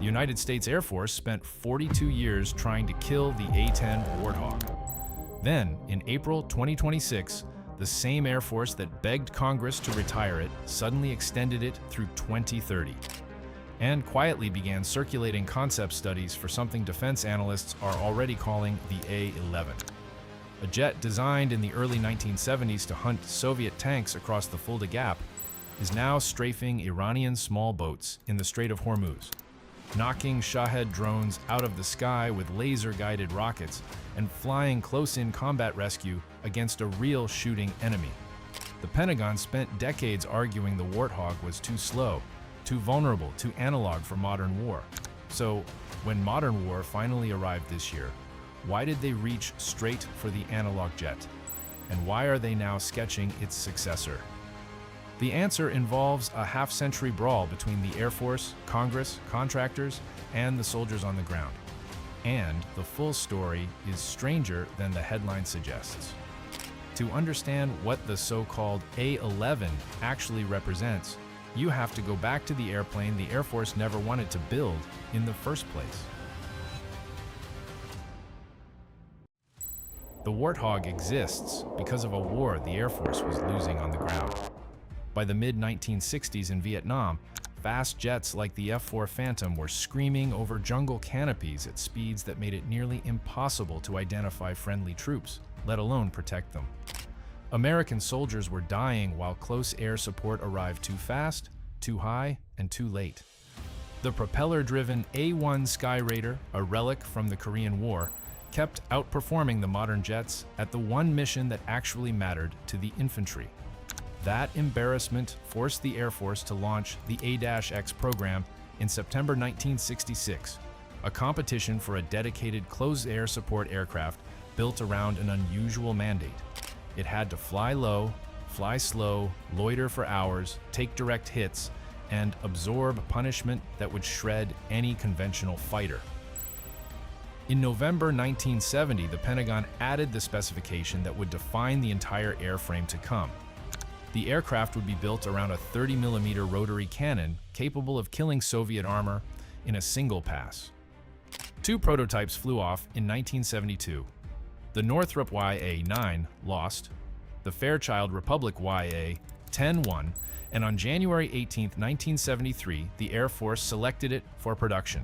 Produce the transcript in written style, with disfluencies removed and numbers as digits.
The United States Air Force spent 42 years trying to kill the A-10 Warthog. Then, in April 2026, the same Air Force that begged Congress to retire it suddenly extended it through 2030, and quietly began circulating concept studies for something defense analysts are already calling the A-11. A jet designed in the early 1970s to hunt Soviet tanks across the Fulda Gap is now strafing Iranian small boats in the Strait of Hormuz, knocking Shahed drones out of the sky with laser-guided rockets and flying close-in combat rescue against a real shooting enemy. The Pentagon spent decades arguing the Warthog was too slow, too vulnerable, too analog for modern war. So, when modern war finally arrived this year, why did they reach straight for the analog jet? And why are they now sketching its successor? The answer involves a half-century brawl between the Air Force, Congress, contractors, and the soldiers on the ground. And the full story is stranger than the headline suggests. To understand what the so-called A-11 actually represents, you have to go back to the airplane the Air Force never wanted to build in the first place. The Warthog exists because of a war the Air Force was losing on the ground. By the mid-1960s in Vietnam, fast jets like the F-4 Phantom were screaming over jungle canopies at speeds that made it nearly impossible to identify friendly troops, let alone protect them. American soldiers were dying while close air support arrived too fast, too high, and too late. The propeller-driven A-1 Sky Raider, a relic from the Korean War, kept outperforming the modern jets at the one mission that actually mattered to the infantry. That embarrassment forced the Air Force to launch the A-X program in September 1966, a competition for a dedicated closed air support aircraft built around an unusual mandate. It had to fly low, fly slow, loiter for hours, take direct hits, and absorb punishment that would shred any conventional fighter. In November 1970, the Pentagon added the specification that would define the entire airframe to come. The aircraft would be built around a 30mm rotary cannon capable of killing Soviet armor in a single pass. Two prototypes flew off in 1972. The Northrop YA-9 lost, the Fairchild Republic YA-10 won, and on January 18, 1973, the Air Force selected it for production.